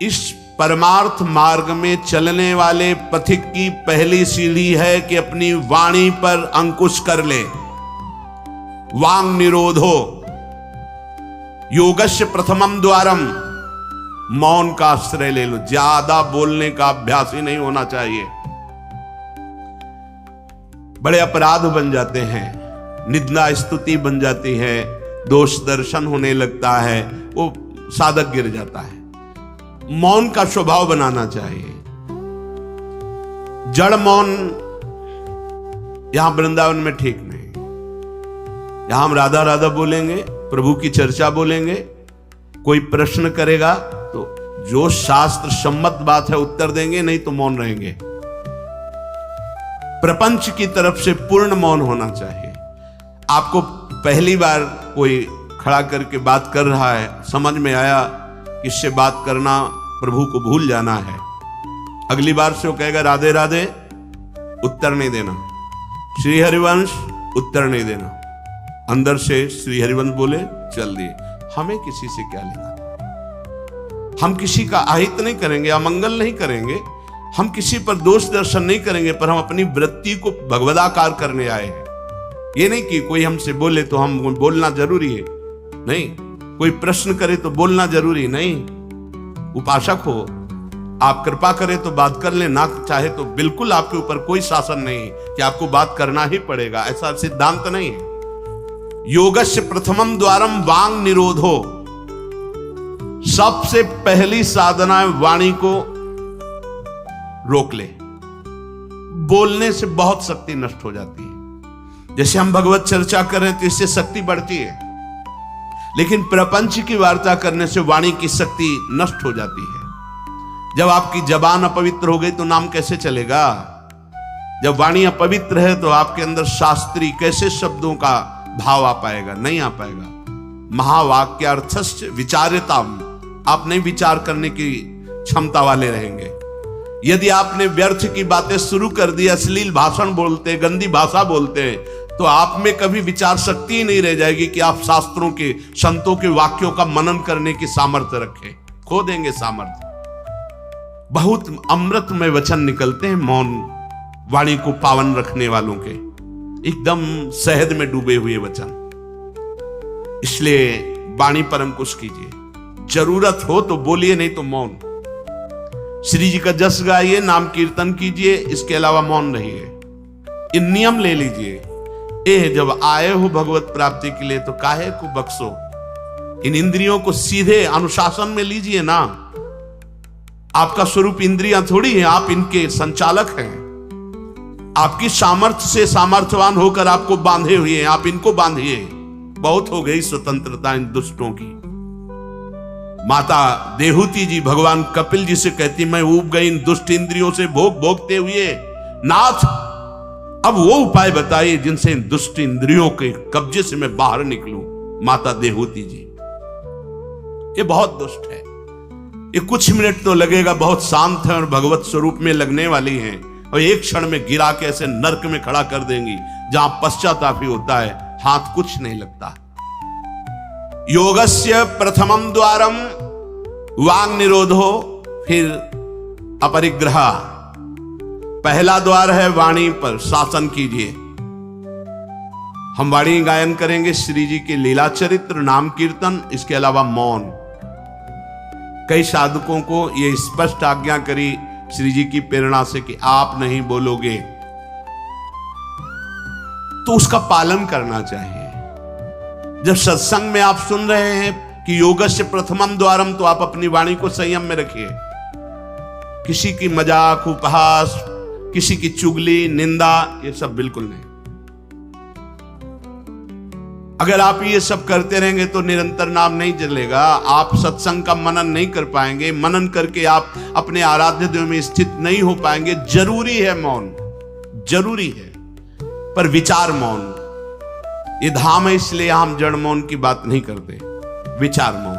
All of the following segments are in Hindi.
इस परमार्थ मार्ग में चलने वाले पथिक की पहली सीढ़ी है कि अपनी वाणी पर अंकुश कर ले। वांग निरोधो योगस्य प्रथमम द्वारम, मौन का आश्रय ले लो। ज्यादा बोलने का अभ्यास ही नहीं होना चाहिए। बड़े अपराध बन जाते हैं, निंदा स्तुति बन जाती है, दोष दर्शन होने लगता है, वो साधक गिर जाता है। मौन का स्वभाव बनाना चाहिए। जड़ मौन यहां वृंदावन में ठीक नहीं। यहां हम राधा राधा बोलेंगे, प्रभु की चर्चा बोलेंगे, कोई प्रश्न करेगा तो जो शास्त्र सम्मत बात है उत्तर देंगे, नहीं तो मौन रहेंगे। प्रपंच की तरफ से पूर्ण मौन होना चाहिए। आपको पहली बार कोई खड़ा करके बात कर रहा है, समझ में आया इससे बात करना प्रभु को भूल जाना है, अगली बार से वो कहेगा राधे राधे, उत्तर नहीं देना। श्री हरिवंश, उत्तर नहीं देना। अंदर से श्री हरिवंश बोले चल दिए। हमें किसी से क्या लेना, हम किसी का अहित नहीं करेंगे, अमंगल नहीं करेंगे, हम किसी पर दोष दर्शन नहीं करेंगे, पर हम अपनी वृत्ति को भगवदाकार करने आए हैं। ये नहीं कि कोई हमसे बोले तो हम बोलना जरूरी है, नहीं। कोई प्रश्न करे तो बोलना जरूरी नहीं। उपासक हो, आप कृपा करें तो बात कर ले, ना चाहे तो बिल्कुल आपके ऊपर कोई शासन नहीं कि आपको बात करना ही पड़ेगा, ऐसा सिद्धांत नहीं है। योगस्य प्रथमम द्वारम वांग निरोधो, सबसे पहली साधना है वाणी को रोक ले। बोलने से बहुत शक्ति नष्ट हो जाती है। जैसे हम भगवत चर्चा करें तो इससे शक्ति बढ़ती है, लेकिन प्रपंच की वार्ता करने से वाणी की शक्ति नष्ट हो जाती है। जब आपकी जबान अपवित्र हो गई तो नाम कैसे चलेगा? जब वाणी अपवित्र है तो आपके अंदर शास्त्री कैसे शब्दों का भाव आ पाएगा? नहीं आ पाएगा। महावाक्यार्थस्य विचार्यताम, आप नहीं विचार करने की क्षमता वाले रहेंगे। यदि आपने व्यर्थ की बातें शुरू कर दी, अश्लील भाषण बोलते, गंदी भाषा बोलते, तो आप में कभी विचार शक्ति ही नहीं रह जाएगी कि आप शास्त्रों के, संतों के वाक्यों का मनन करने की सामर्थ्य रखें। खो देंगे सामर्थ्य। बहुत अमृतमय वचन निकलते हैं मौन वाणी को पावन रखने वालों के, एकदम शहद में डूबे हुए वचन। इसलिए वाणी पर अंकुश कीजिए। जरूरत हो तो बोलिए, नहीं तो मौन। श्री जी का जस गाइए, नाम कीर्तन कीजिए, इसके अलावा मौन रहिए। इन नियम ले लीजिए। जब आए हो भगवत प्राप्ति के लिए तो काहे को बख्शो। इन इंद्रियों को सीधे अनुशासन में लीजिए ना। आपका स्वरूप इंद्रियां थोड़ी है, आप इनके संचालक हैं। आपकी सामर्थ्य से सामर्थ्यवान होकर आपको बांधे हुए हैं, आप इनको बांधिए। बहुत हो गई स्वतंत्रता इन दुष्टों की। माता देहूती जी भगवान कपिल जी से कहती, मैं ऊब गई इन दुष्ट इंद्रियों से भोग भोगते हुए, नाथ अब वो उपाय बताइए जिनसे इन दुष्ट इंद्रियों के कब्जे से मैं बाहर निकलूं। माता देहूती जी, ये बहुत दुष्ट है। ये कुछ मिनट तो लगेगा, बहुत शांत है और भगवत स्वरूप में लगने वाली हैं, और एक क्षण में गिरा के ऐसे नरक में खड़ा कर देंगी जहां पश्चाताप ही होता है, हाथ कुछ नहीं लगता। योगस्य प्रथमम द्वारम वांग निरोधो, फिर अपरिग्रह। पहला द्वार है वाणी पर शासन कीजिए। हम वाणी गायन करेंगे, श्री जी के लीला चरित्र, नाम कीर्तन, इसके अलावा मौन। कई साधकों को यह स्पष्ट आज्ञा करी श्री जी की प्रेरणा से कि आप नहीं बोलोगे, तो उसका पालन करना चाहिए। जब सत्संग में आप सुन रहे हैं कि योगस्य प्रथमम द्वारम, तो आप अपनी वाणी को संयम में रखिए। किसी की मजाक, उपहास, किसी की चुगली, निंदा, ये सब बिल्कुल नहीं। अगर आप ये सब करते रहेंगे तो निरंतर नाम नहीं चलेगा। आप सत्संग का मनन नहीं कर पाएंगे। मनन करके आप अपने आराध्य देव में स्थित नहीं हो पाएंगे। जरूरी है मौन, जरूरी है, पर विचार मौन। ये धाम है, इसलिए हम जड़ मौन की बात नहीं करते, विचार मौन।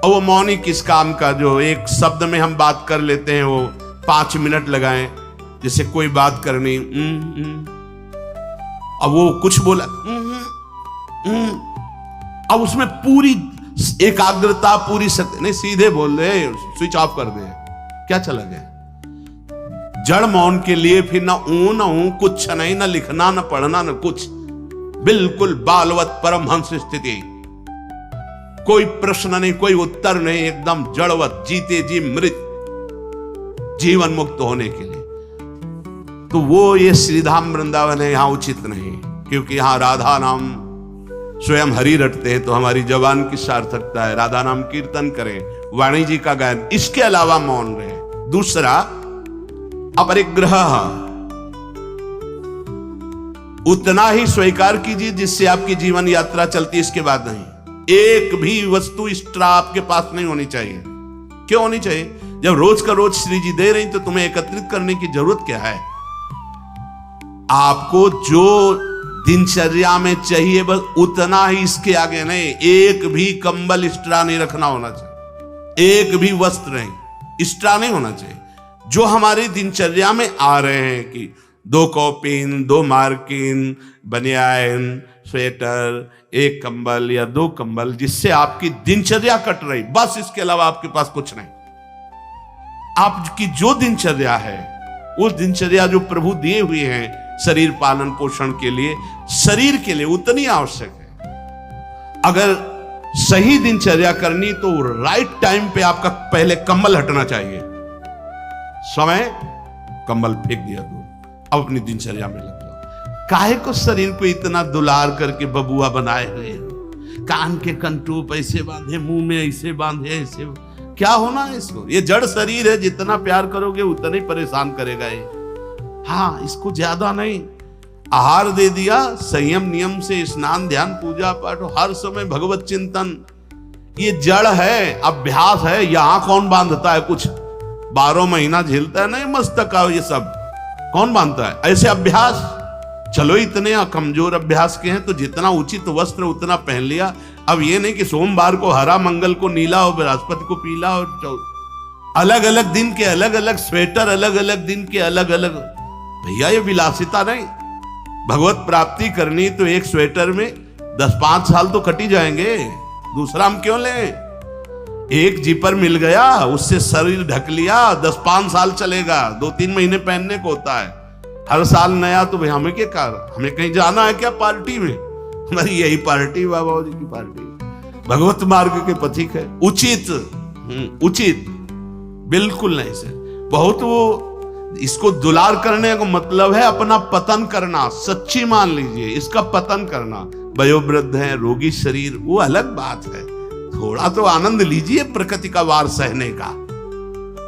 और वो मौन ही किस काम का जो एक शब्द में हम बात कर लेते हैं, वो 5 मिनट लगाएं। जैसे कोई बात करनी, अब वो कुछ बोला, अब उसमें पूरी एकाग्रता पूरी सकते नहीं, सीधे बोल दे, स्विच ऑफ कर दे, क्या चला गया। जड़ मौन के लिए फिर ना ऊ ना ऊ, कुछ नहीं, ना लिखना ना पढ़ना ना कुछ, बिल्कुल बालवत परमहंस स्थिति, कोई प्रश्न नहीं, कोई उत्तर नहीं, एकदम जड़वत, जीते जी मृत, जीवन मुक्त होने के लिए। तो वो ये श्रीधाम वृंदावन है, यहां उचित नहीं, क्योंकि यहां राधा नाम स्वयं हरि रटते हैं, तो हमारी जबान की सार्थकता है, राधा नाम कीर्तन करें, वाणी जी का गायन, इसके अलावा मौन रहे। दूसरा, अपरिग्रह, उतना ही स्वीकार कीजिए जिससे आपकी जीवन यात्रा चलती, इसके बाद नहीं। एक भी वस्तु एक्स्ट्रा आपके पास नहीं होनी चाहिए। क्यों होनी चाहिए? जब रोज का रोज श्री जी दे रही तो तुम्हें एकत्रित करने की जरूरत क्या है? आपको जो दिनचर्या में चाहिए बस उतना ही, इसके आगे नहीं। एक भी कंबल एक्स्ट्रा नहीं रखना होना चाहिए, एक भी वस्त्र नहीं एक्स्ट्रा नहीं होना चाहिए। जो हमारी दिनचर्या में आ रहे हैं कि 2 कॉपिन, 2 मार्किन, बनियान, स्वेटर, 1 कंबल या 2 कंबल, जिससे आपकी दिनचर्या कट रही, बस इसके अलावा आपके पास कुछ नहीं। आपकी जो दिनचर्या है, वो दिनचर्या जो प्रभु दिए हुए हैं शरीर पालन पोषण के लिए, शरीर के लिए उतनी आवश्यक है। अगर सही दिनचर्या करनी तो राइट टाइम पे आपका पहले कंबल हटना चाहिए, समय कंबल फेंक दिया दूर, अब अपनी दिनचर्या में लग जाओ। काहे को शरीर को इतना दुलार करके बबुआ बनाए हुए हैं, कान के कंटूप ऐसे बांधे, मुंह में ऐसे बांधे, ऐसे क्या होना है इसको? ये जड़ शरीर है, जितना प्यार करोगे उतना ही परेशान करेगा ये। हाँ, इसको ज्यादा नहीं, आहार दे दिया, संयम नियम से स्नान ध्यान पूजा पाठ, हर समय भगवत चिंतन, ये जड़ है, अभ्यास है। यहां कौन बांधता है कुछ? 12 महीना झेलता है नहीं मस्तक का, ये सब कौन बांधता है? ऐसे अभ्यास, चलो इतने कमजोर अभ्यास के हैं तो जितना उचित वस्त्र उतना पहन लिया। अब ये नहीं कि सोमवार को हरा, मंगल को नीला और बृहस्पति को पीला, और अलग अलग दिन के अलग अलग स्वेटर, अलग अलग दिन के अलग अलग। भैया ये विलासिता नहीं। भगवत प्राप्ति करनी तो एक स्वेटर में 10-5 साल तो कटी जाएंगे, दूसरा हम क्यों लें? एक जीपर मिल गया, उससे शरीर ढक लिया, 10-5 साल चलेगा, 2-3 महीने पहनने को होता है। हर साल नया तो भाई हमें क्या कर, हमें कहीं जाना है क्या पार्टी में? हमारी यही पार्टी, बाबा जी की पार्टी, भगवत मार्ग के पथिक है। उचित उचित बिल्कुल नहीं सर। बहुत वो इसको दुलार करने का मतलब है अपना पतन करना, सच्ची मान लीजिए, इसका पतन करना। वयोवृद्ध है, रोगी शरीर, वो अलग बात है, थोड़ा तो आनंद लीजिए प्रकृति का वार सहने का।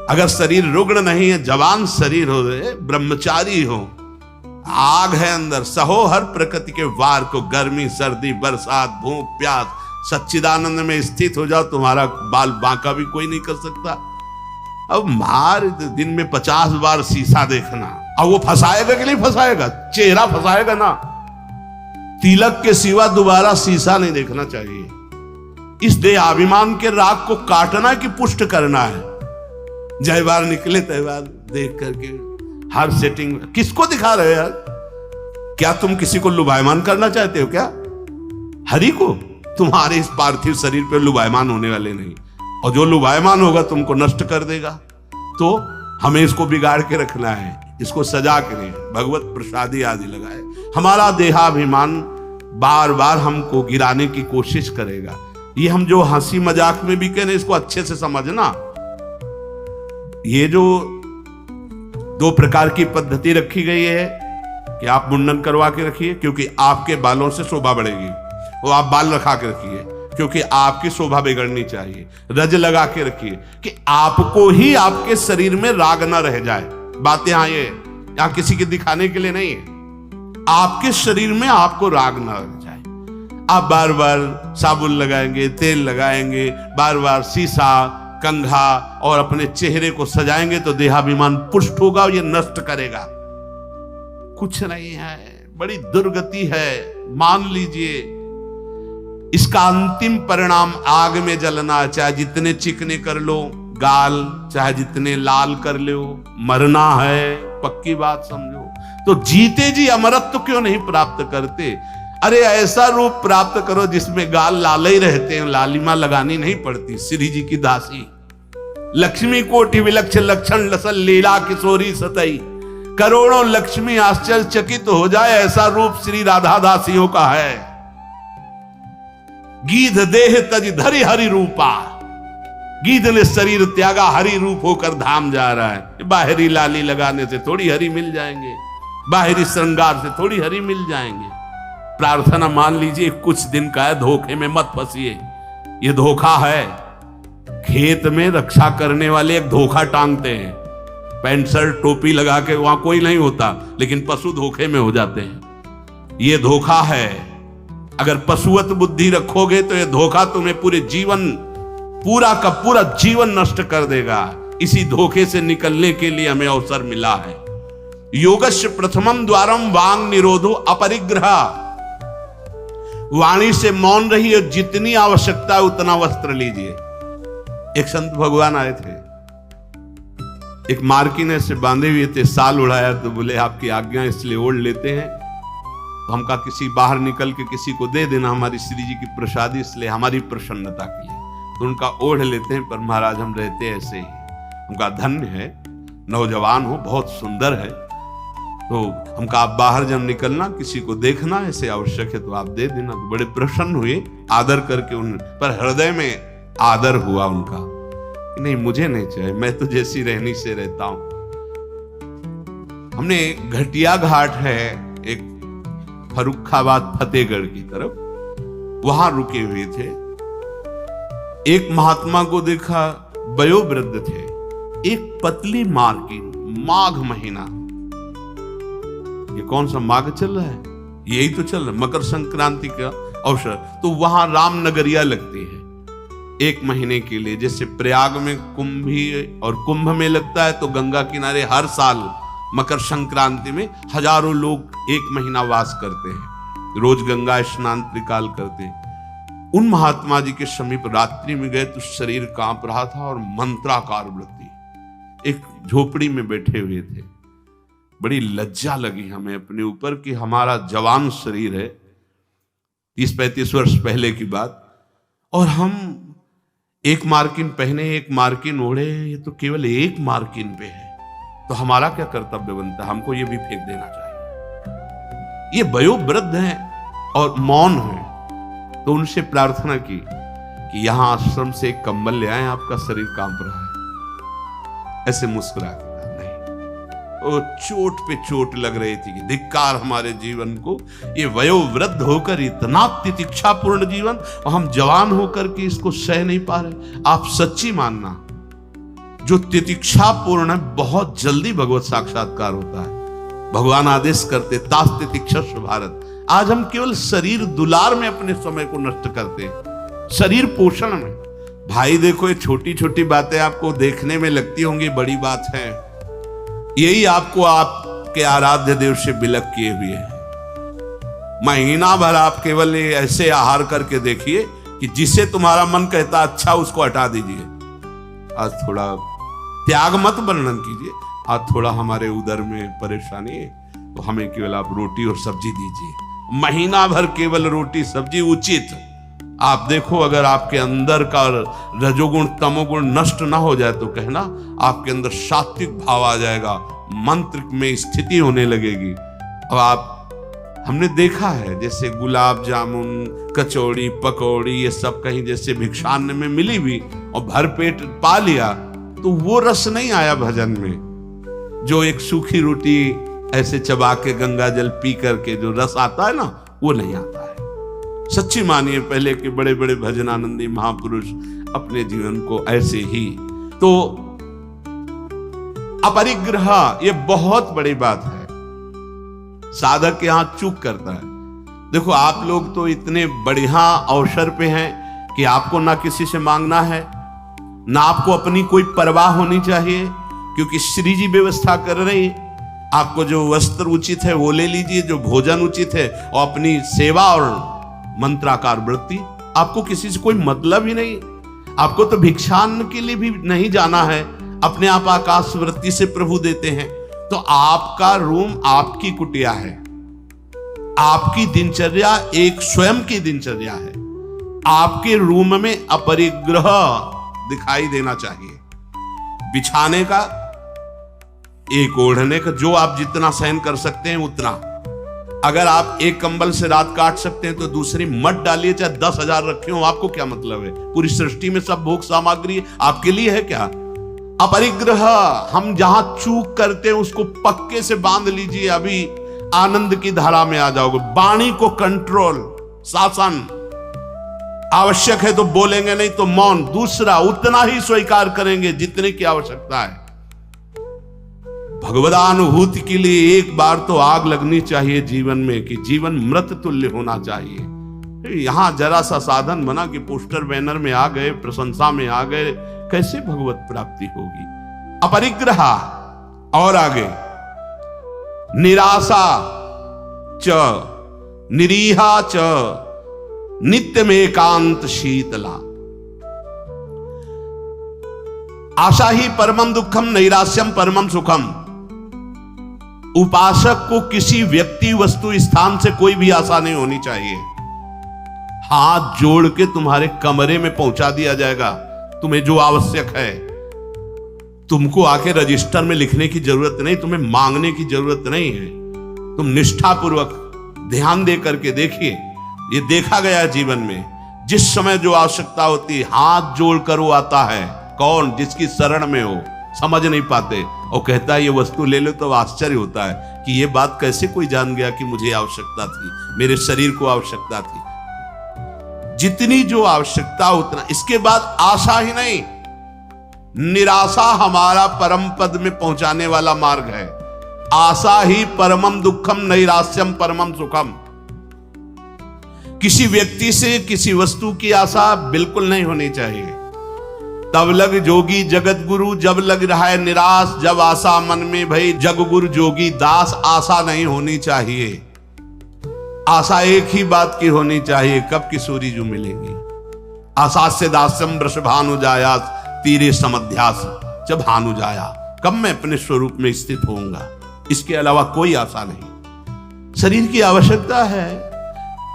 अगर शरीर रुग्ण नहीं है, जवान शरीर हो, ब्रह्मचारी हो, आग है अंदर, सहो हर प्रकृति के वार को, गर्मी सर्दी बरसात भूख प्यास, सच्चिदानंद में स्थित हो जाओ, तुम्हारा बाल बांका भी कोई नहीं कर सकता। अब मार दिन में 50 बार शीशा देखना, अब वो फंसाएगा कि नहीं फंसाएगा? चेहरा फंसाएगा ना। तिलक के सिवा दोबारा शीशा नहीं देखना चाहिए। इस देहाभिमान के राग को काटना कि पुष्ट करना है? जय बार निकले तय बार देख करके हर सेटिंग किसको दिखा रहे हो यार? क्या तुम किसी को लुभायमान करना चाहते हो क्या? हरि को? तुम्हारे इस पार्थिव शरीर पे लुभायमान होने वाले नहीं, और जो लुभायमान होगा तुमको नष्ट कर देगा। तो हमें इसको बिगाड़ के रखना है, इसको सजा के भगवत प्रसादी आदि लगाए। हमारा देहाभिमान बार बार हमको गिराने की कोशिश करेगा। ये हम जो हंसी मजाक में भी कह रहे, इसको अच्छे से समझना। ये जो 2 प्रकार की पद्धति रखी गई है कि आप मुंडन करवा के रखिए क्योंकि आपके बालों से शोभा बढ़ेगी, वो आप बाल रखा के रखिए क्योंकि आपकी शोभा बिगड़नी चाहिए। रज लगा के रखिए कि आपको ही आपके शरीर में राग ना रह जाए। बात यहाँ ये, यहाँ किसी के दिखाने के लिए नहीं है, आपके शरीर में आपको राग ना रह जाए। आप बार बार साबुन लगाएंगे, तेल लगाएंगे, बार बार शीशा कंघा और अपने चेहरे को सजाएंगे तो देहाभिमान पुष्ट होगा, ये नष्ट करेगा। कुछ नहीं है, बड़ी दुर्गति है, मान लीजिए। इसका अंतिम परिणाम आग में जलना, चाहे जितने चिकने कर लो गाल, चाहे जितने लाल कर लो, मरना है, पक्की बात समझो। तो जीते जी अमरत्व क्यों नहीं प्राप्त करते? अरे ऐसा रूप प्राप्त करो जिसमें गाल लाल ही रहते हैं, लालिमा लगानी नहीं पड़ती। श्री जी की दासी लक्ष्मी कोटि विलक्षण लक्षण लसल लीला किशोरी सतई, करोड़ों लक्ष्मी आश्चर्यचकित हो जाए, ऐसा रूप श्री राधा दासियों का है। गीध देह तज धरि हरि रूपा, गीध ने शरीर त्यागा, हरि रूप होकर धाम जा रहा है। बाहरी लाली लगाने से थोड़ी हरि मिल जाएंगे, बाहरी श्रृंगार से थोड़ी हरि मिल जाएंगे। प्रार्थना मान लीजिए कुछ दिन का है, धोखे में मत फंसिए। ये धोखा है। खेत में रक्षा करने वाले एक धोखा टांगते हैं, पैंट शर्ट टोपी लगा के, वहां कोई नहीं होता, लेकिन पशु धोखे में हो जाते हैं। ये धोखा है। अगर पशुवत बुद्धि रखोगे तो ये धोखा तुम्हें पूरे जीवन, पूरा का पूरा जीवन नष्ट कर देगा। इसी धोखे से निकलने के लिए हमें अवसर मिला है। योगस्य प्रथमम द्वारम वांग निरोधो अपरिग्रह, वाणी से मौन रहिए, जितनी आवश्यकता है उतना वस्त्र लीजिए। एक संत भगवान आए थे, एक मार्किन ऐसे बांधे हुए थे, साल उड़ाया, तो बोले आपकी आज्ञा इसलिए ओढ़ लेते हैं। तो हम कहा किसी बाहर निकल के किसी को दे देना, हमारी श्री जी की प्रसादी, इसलिए हमारी प्रसन्नता की है। तो उनका ओढ़ लेते हैं, पर महाराज हम रहते ऐसे ही। उनका धन्य है, नौजवान हो, बहुत सुंदर है। तो हम कहा आप बाहर जब निकलना किसी को देखना ऐसे आवश्यक है तो आप दे देना। तो बड़े प्रसन्न हुए, आदर करके उन पर हृदय में आदर हुआ उनका, नहीं मुझे नहीं चाहिए, मैं तो जैसी रहनी से रहता हूं। हमने घटिया घाट है एक फर्रुखाबाद फतेहगढ़ की तरफ, वहां रुके हुए थे। एक महात्मा को देखा, वयोवृद्ध थे, एक पतली मार्किन, माघ महीना, ये कौन सा माघ चल रहा है, यही तो चल रहा है, मकर संक्रांति का अवसर। तो वहां रामनगरिया लगती है 1 महीने के लिए। जैसे प्रयाग में कुंभ में लगता है, तो गंगा किनारे हर साल मकर संक्रांति में हजारों लोग 1 महीना वास करते हैं, रोज गंगा स्नान त्रिकाल करते हैं। उन महात्मा जी के समीप रात्रि में गए तो शरीर कांप रहा था और मंत्राकार वृत्ति, एक झोपड़ी में बैठे हुए थे। बड़ी लज्जा लगी हमें अपने ऊपर कि हमारा जवान शरीर है, 30-35 वर्ष पहले की बात, और हम 1 मार्किन पहने, 1 मार्किन ओढ़े, ये तो केवल 1 मार्किन पे है, तो हमारा क्या कर्तव्य बनता है, हमको ये भी फेंक देना चाहिए। ये वयोवृद्ध हैं और मौन हैं। तो उनसे प्रार्थना की कि यहां आश्रम से एक कंबल ले आए, आपका शरीर कांप रहा है। ऐसे मुस्कुरा के और चोट पे चोट लग रही थी कि धिक्कार हमारे जीवन को, ये वयोवृद्ध होकर इतना तितिक्षापूर्ण जीवन, और हम जवान होकर के इसको सह नहीं पा रहे। आप सच्ची मानना, जो तितिक्षापूर्ण है बहुत जल्दी भगवत साक्षात्कार होता है। भगवान आदेश करते, तास तितिक्षस्व भारत। आज हम केवल शरीर दुलार में अपने समय को नष्ट करते हैं, शरीर पोषण में। भाई देखो, ये छोटी छोटी बातें आपको देखने में लगती होंगी बड़ी बात है, यही आपको आपके आराध्य देव से विलग किए हुए हैं। महीना भर आप केवल ऐसे आहार करके देखिए कि जिसे तुम्हारा मन कहता अच्छा उसको हटा दीजिए। आज थोड़ा त्याग मत वर्णन कीजिए, आज थोड़ा हमारे उदर में परेशानी है तो हमें केवल आप रोटी और सब्जी दीजिए। महीना भर केवल रोटी सब्जी उचित। आप देखो, अगर आपके अंदर का रजोगुण तमोगुण नष्ट ना हो जाए तो कहना आपके अंदर सात्विक भाव आ जाएगा, मंत्र में स्थिति होने लगेगी। अब आप, हमने देखा है जैसे गुलाब जामुन, कचौड़ी, पकौड़ी, ये सब कहीं जैसे भिक्षान्न में मिली भी और भरपेट पा लिया, तो वो रस नहीं आया भजन में। जो एक सूखी रोटी ऐसे चबा के गंगा जल पी करके जो रस आता है ना, वो नहीं आता है। सच्ची मानिए, पहले के बड़े बड़े भजनानंदी महापुरुष अपने जीवन को ऐसे ही। तो अपरिग्रह ये बहुत बड़ी बात है, साधक यहां चूक करता है। देखो, आप लोग तो इतने बढ़िया अवसर पे हैं कि आपको ना किसी से मांगना है, ना आपको अपनी कोई परवाह होनी चाहिए, क्योंकि श्री जी व्यवस्था कर रही है। आपको जो वस्त्र उचित है वो ले लीजिए, जो भोजन उचित है, और अपनी सेवा और मंत्राकार वृत्ति। आपको किसी से कोई मतलब ही नहीं, आपको तो भिक्षान्न के लिए भी नहीं जाना है, अपने आप आकाश वृत्ति से प्रभु देते हैं। तो आपका रूम आपकी कुटिया है, आपकी दिनचर्या एक स्वयं की दिनचर्या है। आपके रूम में अपरिग्रह दिखाई देना चाहिए। बिछाने का, एक ओढ़ने का, जो आप जितना सहन कर सकते हैं उतना। अगर आप एक कंबल से रात काट सकते हैं तो दूसरी मत डालिए, चाहे 10,000 रखे हो, आपको क्या मतलब है? पूरी सृष्टि में सब भोग सामग्री आपके लिए है क्या? अपरिग्रह, हम जहां चूक करते हैं उसको पक्के से बांध लीजिए, अभी आनंद की धारा में आ जाओगे। वाणी को कंट्रोल, शासन, आवश्यक है तो बोलेंगे, नहीं तो मौन। दूसरा, उतना ही स्वीकार करेंगे जितने की आवश्यकता है। भगवदानुभूति के लिए एक बार तो आग लगनी चाहिए जीवन में, कि जीवन मृत तुल्य होना चाहिए। यहां जरा सा साधन बना कि पोस्टर बैनर में आ गए, प्रशंसा में आ गए, कैसे भगवत प्राप्ति होगी? अपरिग्रह। और आगे, निराशा च निरीहा च नित्यमेकांत शीतला। आशा ही परमम दुखम, नैराश्यम परमम सुखम। उपासक को किसी व्यक्ति, वस्तु, स्थान से कोई भी आशा नहीं होनी चाहिए। हाथ जोड़ के तुम्हारे कमरे में पहुंचा दिया जाएगा तुम्हें जो आवश्यक है। तुमको आके रजिस्टर में लिखने की जरूरत नहीं, तुम्हें मांगने की जरूरत नहीं है। तुम निष्ठापूर्वक ध्यान दे करके देखिए, ये देखा गया जीवन में, जिस समय जो आवश्यकता होती है हाथ जोड़कर वो आता है। कौन? जिसकी शरण में हो, समझ नहीं पाते, और कहता है ये वस्तु ले लो, तो आश्चर्य होता है कि ये बात कैसे कोई जान गया कि मुझे आवश्यकता थी, मेरे शरीर को आवश्यकता थी। जितनी जो आवश्यकता उतना। इसके बाद आशा ही नहीं, निराशा हमारा परम पद में पहुंचाने वाला मार्ग है। आशा ही परमम दुखम, नैराश्यम परमम सुखम। किसी व्यक्ति से, किसी वस्तु की आशा बिल्कुल नहीं होनी चाहिए। तब लग जोगी जगत गुरु, जब लग रहा है निराश, जब आशा मन में भई जग गुरु जोगी दास। आशा नहीं होनी चाहिए। आशा एक ही बात की होनी चाहिए, कब किशोरी जो मिलेंगी। आशा से दास्यम वृषभानु जाया, तीरे समध्यास जब हानु जाया, कब मैं अपने स्वरूप में स्थित होऊंगा। इसके अलावा कोई आशा नहीं। शरीर की आवश्यकता है।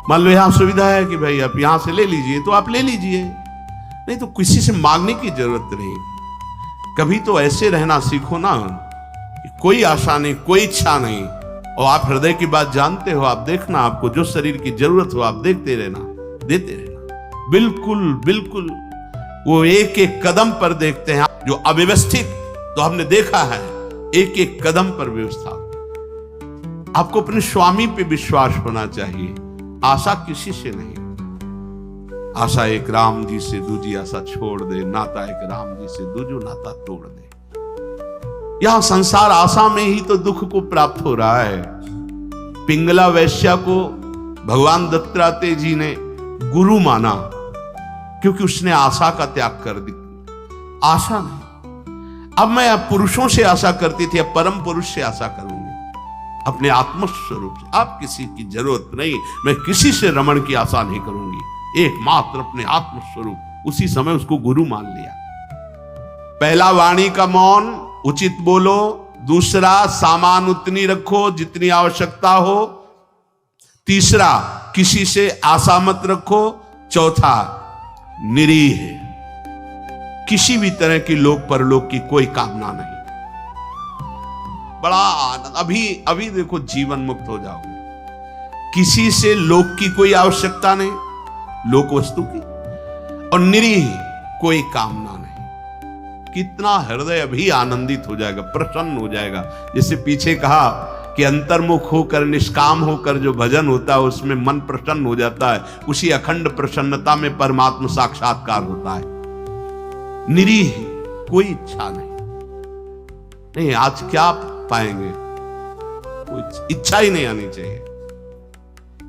मान लो यहां सुविधा है कि भाई आप यहां से ले लीजिए, तो आप ले लीजिए, नहीं तो किसी से मांगने की जरूरत नहीं। कभी तो ऐसे रहना सीखो ना कि कोई आशा नहीं, कोई इच्छा नहीं, और आप हृदय की बात जानते हो। आप देखना, आपको जो शरीर की जरूरत हो आप देखते रहना, देते रहना। बिल्कुल बिल्कुल वो एक एक कदम पर देखते हैं। जो अव्यवस्थित, तो हमने देखा है एक एक कदम पर व्यवस्था। आपको अपने स्वामी पे विश्वास होना चाहिए, आशा किसी से नहीं। आशा एक राम जी से दूजी आशा छोड़ दे, नाता एक राम जी से दूजो नाता तोड़ दे। यहां संसार आशा में ही तो दुख को प्राप्त हो रहा है। पिंगला वैश्या को भगवान दत्तात्रेय जी ने गुरु माना, क्योंकि उसने आशा का त्याग कर दी। आशा नहीं। अब मैं पुरुषों से आशा करती थी, अब परम पुरुष से आशा करूंगी, अपने आत्मस्वरूप से। अब किसी की जरूरत नहीं, मैं किसी से रमण की आशा नहीं करूंगी, एकमात्र अपने आत्मस्वरूप। उसी समय उसको गुरु मान लिया। पहला, वाणी का मौन, उचित बोलो। दूसरा, सामान उतनी रखो जितनी आवश्यकता हो। तीसरा, किसी से आशा मत रखो। चौथा, निरीह, किसी भी तरह की लोक परलोक की कोई कामना नहीं। बड़ा आनंद। अभी देखो, जीवन मुक्त हो जाओगे। किसी से लोक की कोई आवश्यकता नहीं, लोक वस्तु की, और निरीह, कोई कामना नहीं। कितना हृदय अभी आनंदित हो जाएगा, प्रसन्न हो जाएगा। जैसे पीछे कहा कि अंतर्मुख होकर, निष्काम होकर जो भजन होता है उसमें मन प्रसन्न हो जाता है। उसी अखंड प्रसन्नता में परमात्मा साक्षात्कार होता है। निरीह, कोई इच्छा नहीं। आज क्या पाएंगे? कोई इच्छा ही नहीं आनी चाहिए।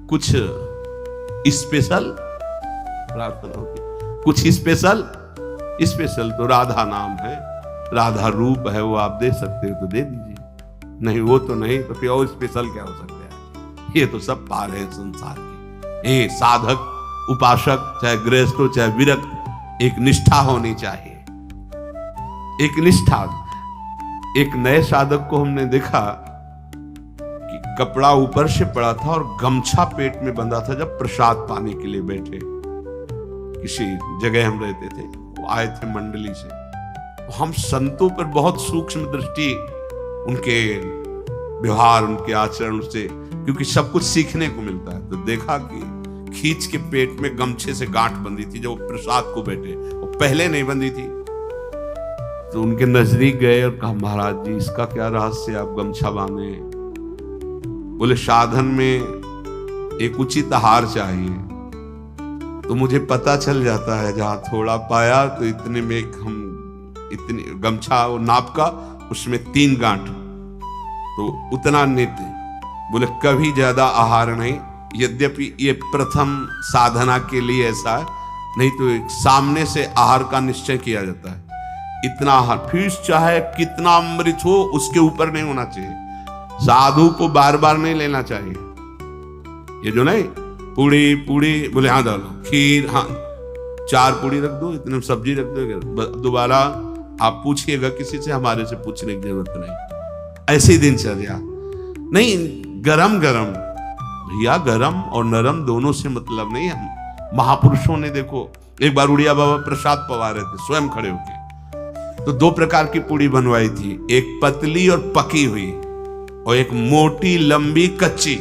कुछ स्पेशल प्रार्थना होगी, कुछ स्पेशल तो राधा नाम है, राधा रूप है, वो आप दे सकते हो तो दे दीजिए, नहीं वो तो नहीं, तो फिर और स्पेशल क्या हो सकता है? ये तो सब पार है संसार के। ये साधक, उपासक, चाहे गृहस्थ हो चाहे विरक्त, एक निष्ठा होनी चाहिए। एक निष्ठा। एक नए साधक को हमने देखा कि कपड़ा ऊपर से पड़ा था और गमछा पेट में बंधा था। जब प्रसाद पाने के लिए बैठे, किसी जगह हम रहते थे, वो आए थे मंडली से। हम संतों पर बहुत सूक्ष्म दृष्टि, उनके व्यवहार, उनके आचरण से, क्योंकि सब कुछ सीखने को मिलता है। तो देखा कि खींच के पेट में गमछे से गांठ बंधी थी। जब प्रसाद को बैठे, वो पहले नहीं बंधी थी। तो उनके नजदीक गए और कहा, महाराज जी इसका क्या रहस्य, आप गमछा बांधे? बोले साधन में एक उचित आहार चाहिए। तो मुझे पता चल जाता है, जहां थोड़ा पाया तो इतने में हम इतनी गमछा नाप का, उसमें 3 गांठ, तो उतना नित्य। बोले कभी ज्यादा आहार नहीं, यद्यपि ये प्रथम साधना के लिए ऐसा है, नहीं तो एक सामने से आहार का निश्चय किया जाता है। इतना आहार, फिर चाहे कितना अमृत हो उसके ऊपर नहीं होना चाहिए। साधु को बार बार नहीं लेना चाहिए। ये जो नहीं पूड़ी बोले हाँ डालो, खीर हाँ 4 पूड़ी रख दो, इतने सब्जी रख दो, दोबारा आप पूछिएगा किसी से, हमारे से पूछने की जरूरत नहीं। ऐसे ही दिनचर्या नहीं, गरम भैया, गरम और नरम दोनों से मतलब नहीं। हम महापुरुषों ने देखो, एक बार उड़िया बाबा प्रसाद पवा रहे थे स्वयं खड़े होके, तो 2 प्रकार की पूड़ी बनवाई थी, एक पतली और पकी हुई, और एक मोटी लंबी कच्ची।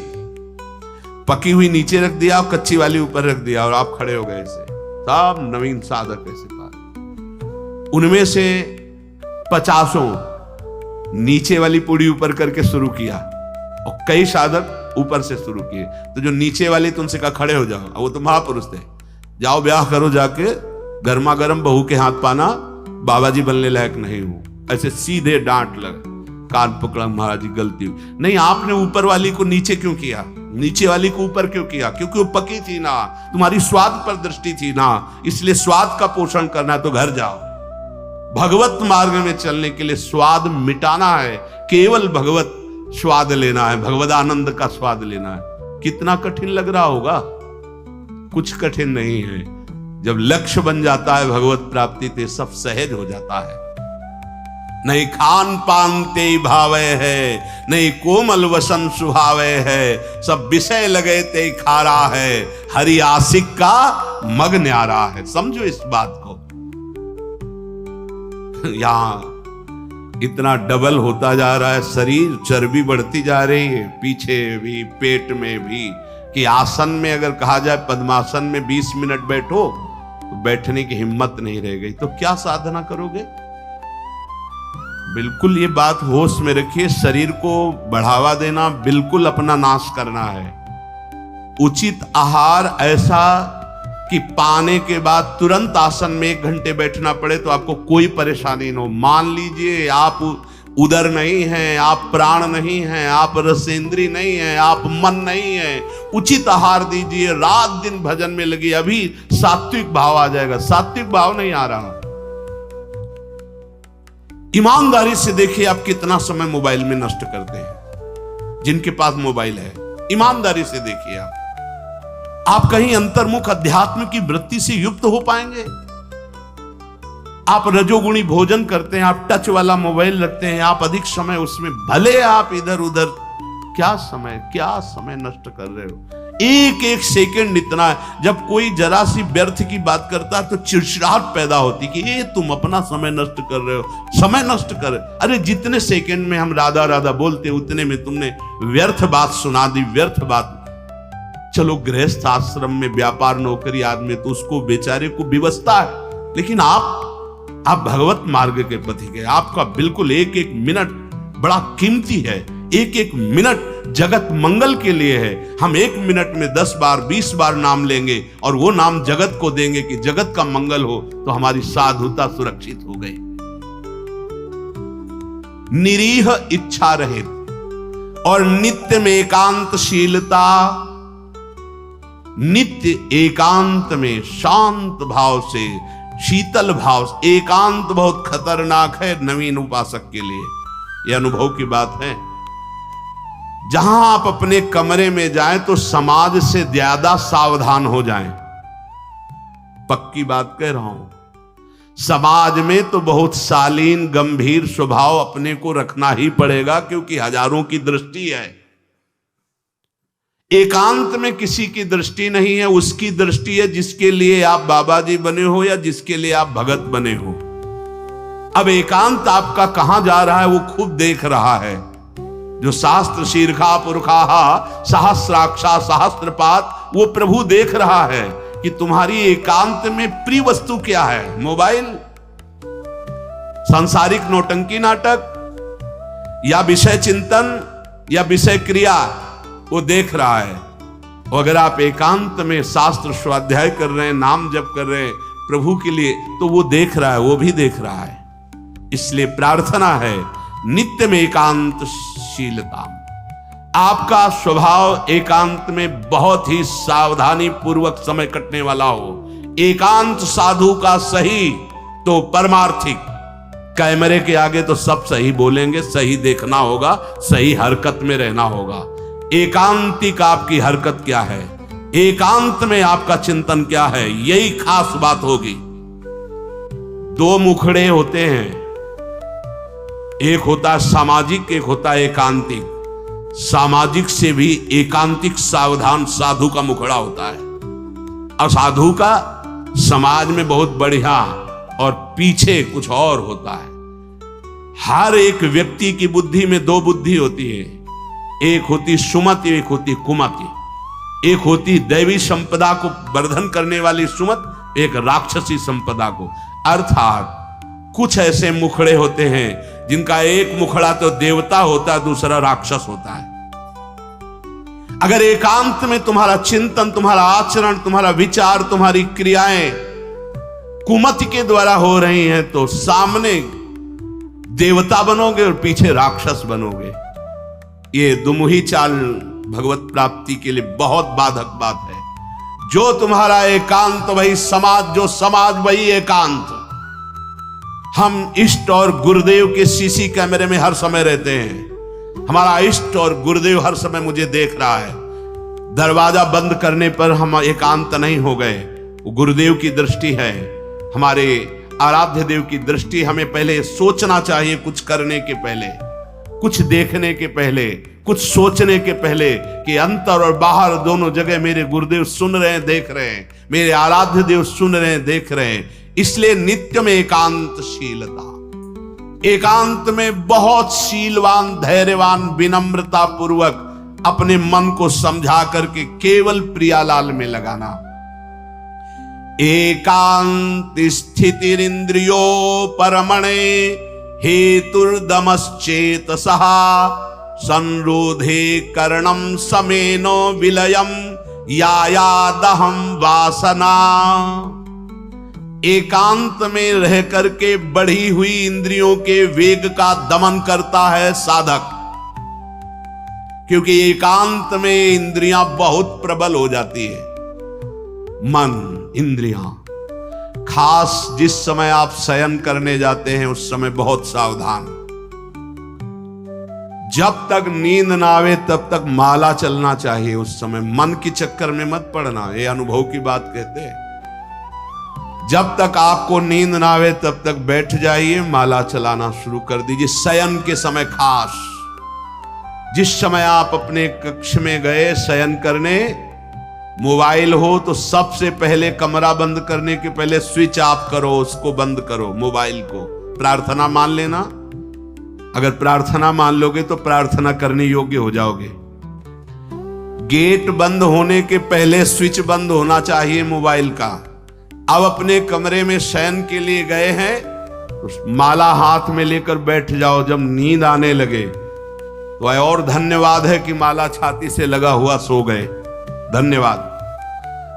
पकी हुई नीचे रख दिया और कच्ची वाली ऊपर रख दिया, और आप खड़े हो गए ऐसे। सब नवीन साधक ऐसे पाए। उनमें से 50 नीचे वाली पूड़ी ऊपर करके शुरू किया, और कई साधक ऊपर से शुरू किए। तो जो नीचे वाली, तुमसे कहा खड़े हो जाओ, वो तो महापुरुष थे, जाओ ब्याह करो जाके, गर्मा गर्म बहू के हाथ पाना, बाबा जी बनने लायक नहीं हो। ऐसे सीधे डांट लगा, कान पकड़ा, महाराज जी गलती हुई। नहीं, आपने ऊपर वाली को नीचे क्यों किया, नीचे वाली को ऊपर क्यों किया? क्योंकि वो पकी थी ना, तुम्हारी स्वाद पर दृष्टि थी ना, इसलिए स्वाद का पोषण करना है तो घर जाओ। भगवत मार्ग में चलने के लिए स्वाद मिटाना है, केवल भगवत स्वाद लेना है, भगवत आनंद का स्वाद लेना है। कितना कठिन लग रहा होगा? कुछ कठिन नहीं है। जब लक्ष्य बन जाता है भगवत प्राप्ति, तो सब सहज हो जाता है। नहीं खान पान ते भावे है, नहीं कोमल वसन सुहावे है, सब विषय लगे ते खारा है, हरि आशिक का मग न्यारा है। समझो इस बात को। यहां इतना डबल होता जा रहा है शरीर, चर्बी बढ़ती जा रही है, पीछे भी पेट में भी, कि आसन में अगर कहा जाए पद्मासन में 20 मिनट बैठो तो बैठने की हिम्मत नहीं रह गई, तो क्या साधना करोगे? बिल्कुल ये बात होश में रखिए। शरीर को बढ़ावा देना बिल्कुल अपना नाश करना है। उचित आहार ऐसा कि पाने के बाद तुरंत आसन में 1 घंटे बैठना पड़े तो आपको कोई परेशानी न हो। मान लीजिए आप उदर नहीं हैं, आप प्राण नहीं हैं, आप रसेंद्री नहीं हैं, आप मन नहीं है, उचित आहार दीजिए, रात दिन भजन में लगी, अभी सात्विक भाव आ जाएगा। सात्विक भाव नहीं आ रहा। ईमानदारी से देखिए आप कितना समय मोबाइल में नष्ट करते हैं, जिनके पास मोबाइल है। ईमानदारी से देखिए आप कहीं अंतर्मुख अध्यात्म की वृत्ति से युक्त हो पाएंगे? आप रजोगुणी भोजन करते हैं, आप टच वाला मोबाइल रखते हैं, आप अधिक समय उसमें, भले आप इधर उधर, क्या समय नष्ट कर रहे हो। एक एक सेकंड इतना है। जब कोई जरा सी व्यर्थ की बात करता है तो चिड़चिड़ाहट पैदा होती कि ये तुम अपना समय नष्ट कर रहे हो, समय नष्ट कर। अरे जितने सेकंड में हम राधा राधा बोलते उतने में तुमने व्यर्थ बात सुना दी, व्यर्थ बात। चलो गृहस्थ आश्रम में व्यापार नौकरी आदमी तो उसको बेचारे को विवशता है, लेकिन आप भगवत मार्ग के पथी गए। आपका बिल्कुल एक एक मिनट बड़ा कीमती है। एक एक मिनट जगत मंगल के लिए है। हम 1 मिनट में 10 बार 20 बार नाम लेंगे और वो नाम जगत को देंगे कि जगत का मंगल हो, तो हमारी साधुता सुरक्षित हो गई। निरीह इच्छा रहित और नित्य में एकांतशीलता, नित्य एकांत में शांत भाव से, शीतल भाव से। एकांत बहुत खतरनाक है नवीन उपासक के लिए, यह अनुभव की बात है। जहां आप अपने कमरे में जाएं तो समाज से ज्यादा सावधान हो जाएं। पक्की बात कह रहा हूं। समाज में तो बहुत शालीन गंभीर स्वभाव अपने को रखना ही पड़ेगा, क्योंकि हजारों की दृष्टि है। एकांत में किसी की दृष्टि नहीं है, उसकी दृष्टि है जिसके लिए आप बाबा जी बने हो या जिसके लिए आप भगत बने हो। अब एकांत आपका कहां जा रहा है वो खुद देख रहा है। जो शास्त्र शीर्षा पुरखाहा सहस्राक्षा सहस्त्रपात, वो प्रभु देख रहा है कि तुम्हारी एकांत में प्रिय वस्तु क्या है। मोबाइल, सांसारिक नौटंकी नाटक, या विषय चिंतन, या विषय क्रिया, वो देख रहा है। और अगर आप एकांत में शास्त्र स्वाध्याय कर रहे हैं, नाम जप कर रहे हैं प्रभु के लिए, तो वो देख रहा है, वो भी देख रहा है। इसलिए प्रार्थना है नित्य में एकांतशीलता। आपका स्वभाव एकांत में बहुत ही सावधानी पूर्वक समय कटने वाला हो। एकांत साधु का सही तो परमार्थिक। कैमरे के आगे तो सब सही बोलेंगे, सही देखना होगा, सही हरकत में रहना होगा। एकांतिक आपकी हरकत क्या है, एकांत में आपका चिंतन क्या है, यही खास बात होगी। दो मुखड़े होते हैं, एक होता है सामाजिक, एक होता है एकांतिक। सामाजिक से भी एकांतिक सावधान साधु का मुखड़ा होता है। असाधु का समाज में बहुत बढ़िया और पीछे कुछ और होता है। हर एक व्यक्ति की बुद्धि में दो बुद्धि होती है, एक होती सुमति, एक होती कुमति। एक होती दैवी संपदा को वर्धन करने वाली सुमत, एक राक्षसी संपदा को। अर्थात कुछ ऐसे मुखड़े होते हैं जिनका एक मुखड़ा तो देवता होता है, दूसरा राक्षस होता है। अगर एकांत में तुम्हारा चिंतन, तुम्हारा आचरण, तुम्हारा विचार, तुम्हारी क्रियाएं कुमति के द्वारा हो रही हैं, तो सामने देवता बनोगे और पीछे राक्षस बनोगे। ये दुमुही चाल भगवत प्राप्ति के लिए बहुत बाधक बात है। जो तुम्हारा एकांत वही समाज, जो समाज वही एकांत। हम इष्ट और गुरुदेव के सीसी कैमरे में हर समय रहते हैं। हमारा इष्ट और गुरुदेव हर समय मुझे देख रहा है। दरवाजा बंद करने पर हम एकांत नहीं हो गए, वो गुरुदेव की दृष्टि है, हमारे आराध्य देव की दृष्टि। हमें पहले सोचना चाहिए, कुछ करने के पहले, कुछ देखने के पहले, कुछ सोचने के पहले, कि अंतर और बाहर दोनों जगह मेरे गुरुदेव सुन रहे हैं, देख रहे हैं, मेरे आराध्य देव सुन रहे हैं, देख रहे हैं। इसलिए नित्य में एकांतशीलता। एकांत में बहुत शीलवान, धैर्यवान, विनम्रता पूर्वक अपने मन को समझा करके केवल प्रियालाल में लगाना। एकांत स्थितिरिंद्रियो परमणे हेतुर्दमश्चेतसः संरोधे कर्णम समेनो विलयम यायादहं वासना। एकांत में रह करके बढ़ी हुई इंद्रियों के वेग का दमन करता है साधक, क्योंकि एकांत में इंद्रियां बहुत प्रबल हो जाती है। मन, इंद्रियां, खास जिस समय आप शयन करने जाते हैं उस समय बहुत सावधान। जब तक नींद ना आवे तब तक माला चलना चाहिए। उस समय मन के चक्कर में मत पड़ना, ये अनुभव की बात कहते हैं। जब तक आपको नींद ना आवे तब तक बैठ जाइए, माला चलाना शुरू कर दीजिए। शयन के समय खास, जिस समय आप अपने कक्ष में गए शयन करने, मोबाइल हो तो सबसे पहले कमरा बंद करने के पहले स्विच ऑफ करो, उसको बंद करो मोबाइल को। प्रार्थना मान लेना, अगर प्रार्थना मान लोगे तो प्रार्थना करने योग्य हो जाओगे। गेट बंद होने के पहले स्विच बंद होना चाहिए मोबाइल का। अब अपने कमरे में शयन के लिए गए हैं, माला हाथ में लेकर बैठ जाओ। जब नींद आने लगे तो और धन्यवाद है कि माला छाती से लगा हुआ सो गए, धन्यवाद।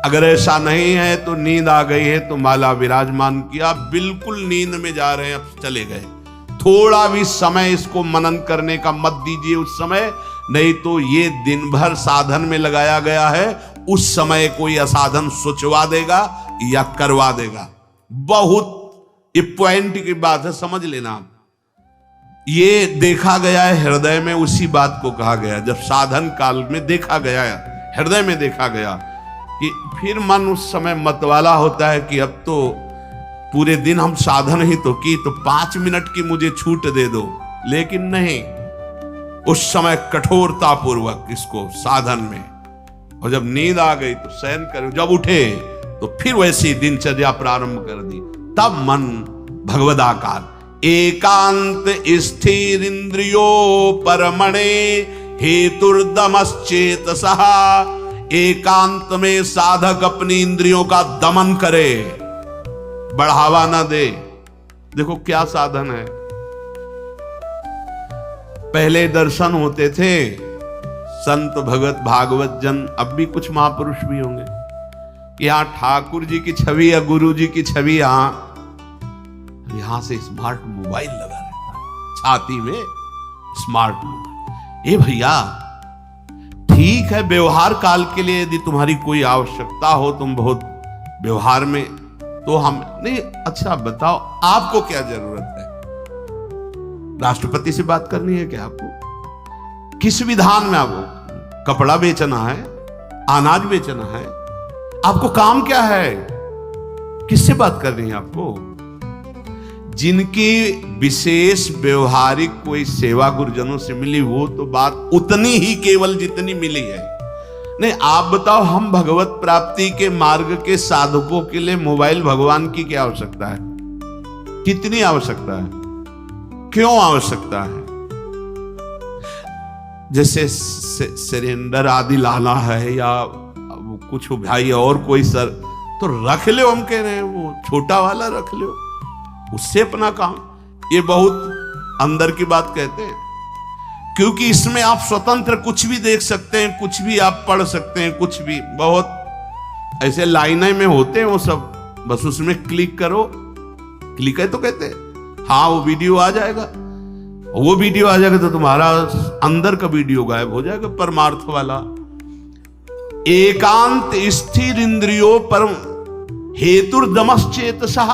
अगर ऐसा नहीं है तो नींद आ गई है तो माला विराजमान किया, बिल्कुल नींद में जा रहे हैं, अब चले गए। थोड़ा भी समय इसको मनन करने का मत दीजिए उस समय, नहीं तो ये दिन भर साधन में लगाया गया है, उस समय कोई असाधन सोचवा देगा या करवा देगा। बहुत ये पॉइंट की बात है, समझ लेना आप। ये देखा गया है हृदय में, उसी बात को कहा गया जब साधन काल में देखा गया है, हृदय में देखा गया कि फिर मन उस समय मतवाला होता है कि अब तो पूरे दिन हम साधन ही तो की, तो 5 मिनट की मुझे छूट दे दो। लेकिन नहीं, उस समय कठोरता पूर्वक इसको साधन में और जब नींद आ गई तो शयन कर, जब उठे तो फिर वैसी दिनचर्या प्रारंभ कर दी। तब मन भगवदाकार एकांत स्थिर इंद्रियो परमणे हेतुर्दमश्चेतसः। एकांत में साधक अपनी इंद्रियों का दमन करे, बढ़ावा ना दे। देखो क्या साधन है। पहले दर्शन होते थे संत भगत भागवत जन, अब भी कुछ महापुरुष भी होंगे कि यहां ठाकुर जी की छवि या गुरु जी की छवि, यहां से स्मार्ट मोबाइल लगा रहता है छाती में, स्मार्ट मोबाइल। ये भैया ठीक है, व्यवहार काल के लिए यदि तुम्हारी कोई आवश्यकता हो, तुम बहुत व्यवहार में, तो हम नहीं। अच्छा बताओ आपको क्या जरूरत है? राष्ट्रपति से बात करनी है क्या आपको? किस विधान में आपको कपड़ा बेचना है, अनाज बेचना है? आपको काम क्या है? किससे बात करनी है आपको? जिनकी विशेष व्यवहारिक कोई सेवा गुरुजनों से मिली, वो तो बात उतनी ही केवल जितनी मिली है। नहीं, आप बताओ, हम भगवत प्राप्ति के मार्ग के साधकों के लिए मोबाइल भगवान की क्या आवश्यकता है? कितनी आवश्यकता है? क्यों आवश्यकता है? जैसे सिलेंडर आदि लाना है या कुछ भाई और कोई सर, तो रख लो, हम कह रहे हैं वो छोटा वाला रख लो, उससे अपना काम। ये बहुत अंदर की बात कहते हैं, क्योंकि इसमें आप स्वतंत्र कुछ भी देख सकते हैं, कुछ भी आप पढ़ सकते हैं, कुछ भी। बहुत ऐसे लाइनें में होते हैं वो सब, बस उसमें क्लिक करो, क्लिक है तो कहते हैं हाँ वो वीडियो आ जाएगा। वो वीडियो आ जाएगा तो तुम्हारा अंदर का वीडियो गायब हो जाएगा, परमार्थ वाला। एकांत स्थिर इंद्रियों पर हेतुर्दमश्चेतसः।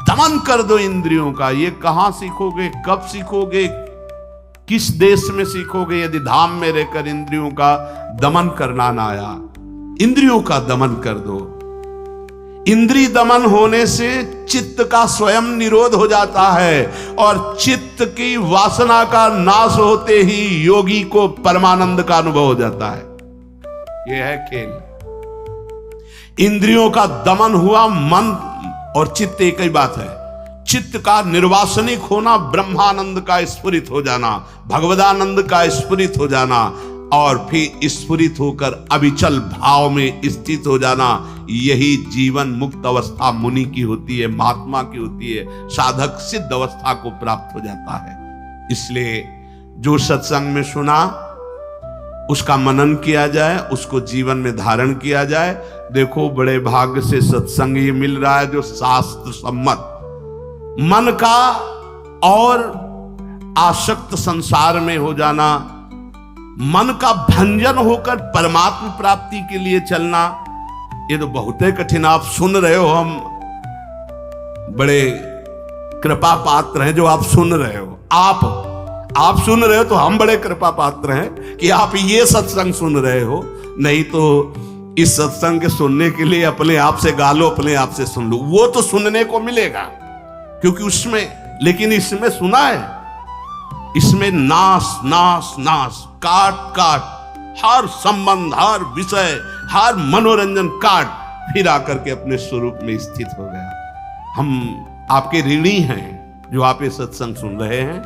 दमन कर दो इंद्रियों का। ये कहां सीखोगे, कब सीखोगे, किस देश में सीखोगे, यदि धाम में रहकर इंद्रियों का दमन करना ना आया? इंद्रियों का दमन कर दो। इंद्रिय दमन होने से चित्त का स्वयं निरोध हो जाता है, और चित्त की वासना का नाश होते ही योगी को परमानंद का अनुभव हो जाता है। यह है खेल। इंद्रियों का दमन हुआ, मन और चित्त एक ही बात है। चित्त का निर्वासनिक होना, ब्रह्मानंद का स्फुरित हो जाना, भगवदानंद का स्फुरित हो जाना, और फिर स्फुरित होकर अविचल भाव में स्थित हो जाना। यही जीवन मुक्त अवस्था मुनि की होती है, महात्मा की होती है। साधक सिद्ध अवस्था को प्राप्त हो जाता है। इसलिए जो सत्संग में सुना उसका मनन किया जाए, उसको जीवन में धारण किया जाए। देखो बड़े भाग्य से सत्संग ये मिल रहा है जो शास्त्र सम्मत, मन का और आसक्त संसार में हो जाना, मन का भंजन होकर परमात्मा प्राप्ति के लिए चलना, ये तो बहुत ही कठिन। आप सुन रहे हो, हम बड़े कृपा पात्र हैं जो आप सुन रहे हो। आप सुन रहे हो तो हम बड़े कृपा पात्र हैं कि आप ये सत्संग सुन रहे हो। नहीं तो इस सत्संग के सुनने के लिए अपने आप से गा लो, अपने आप से सुन लो, वो तो सुनने को मिलेगा क्योंकि उसमें, लेकिन इसमें सुना है, इसमें नाश नाश नाश, काट काट, हर संबंध, हर विषय, हर मनोरंजन काट, फिर आकर के अपने स्वरूप में स्थित हो गया। हम आपके ऋणी हैं जो आप ये सत्संग सुन रहे हैं,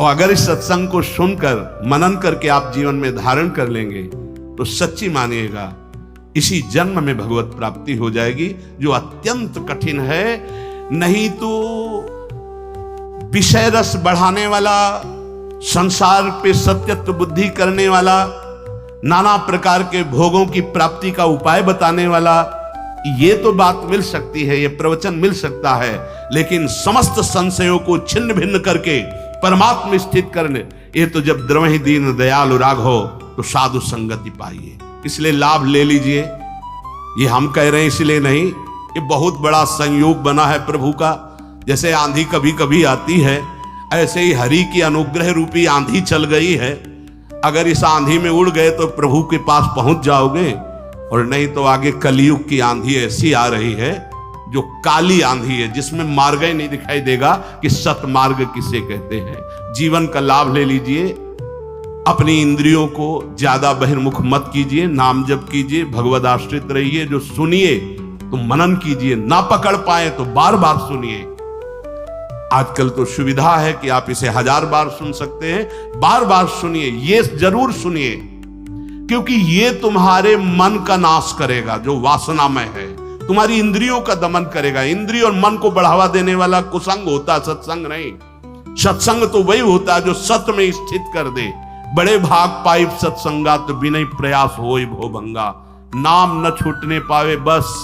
और अगर इस सत्संग को सुनकर मनन करके आप जीवन में धारण कर लेंगे तो सच्ची मानिएगा इसी जन्म में भगवत प्राप्ति हो जाएगी, जो अत्यंत कठिन है। नहीं तो विषय रस बढ़ाने वाला, संसार पे सत्यत्व बुद्धि करने वाला, नाना प्रकार के भोगों की प्राप्ति का उपाय बताने वाला, ये तो बात मिल सकती है, ये प्रवचन मिल सकता है, लेकिन समस्त संशयों को छिन्न भिन्न करके परमात्मा स्थित करने, ये तो जब द्रवहि दीन दयालु राघव तो साधु संगति पाइए। इसलिए लाभ ले लीजिए। ये हम कह रहे हैं इसलिए नहीं, ये बहुत बड़ा संयोग बना है प्रभु का। जैसे आंधी कभी कभी आती है, ऐसे ही हरि की अनुग्रह रूपी आंधी चल गई है। अगर इस आंधी में उड़ गए तो प्रभु के पास पहुंच जाओगे, और नहीं तो आगे कलयुग की आंधी ऐसी आ रही है जो काली आंधी है, जिसमें मार्ग ही नहीं दिखाई देगा कि सतमार्ग किसे कहते हैं। जीवन का लाभ ले लीजिए, अपनी इंद्रियों को ज्यादा बहिर्मुख मत कीजिए, नाम जप कीजिए, भगवद आश्रित रहिए। जो सुनिए तो मनन कीजिए, ना पकड़ पाए तो बार बार सुनिए। आजकल तो सुविधा है कि आप इसे 1000 बार सुन सकते हैं। बार बार सुनिए, ये जरूर सुनिए, क्योंकि ये तुम्हारे मन का नाश करेगा जो वासनामय है, तुम्हारी इंद्रियों का दमन करेगा। इंद्रिय और मन को बढ़ावा देने वाला कुसंग होता, सत्संग नहीं। सत्संग तो वही होता है जो सत्य में स्थित कर दे। बड़े भाग पाई सत्संगा तो बिना प्रयास होई भो भंगा। नाम न छूटने पावे, बस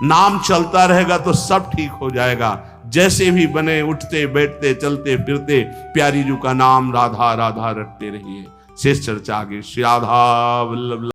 नाम चलता रहेगा तो सब ठीक हो जाएगा। जैसे भी बने, उठते बैठते चलते फिरते प्यारी जी का नाम राधा राधा रटते रहिए। शेष चर्चा आगे। श्री राधा वल्लभ।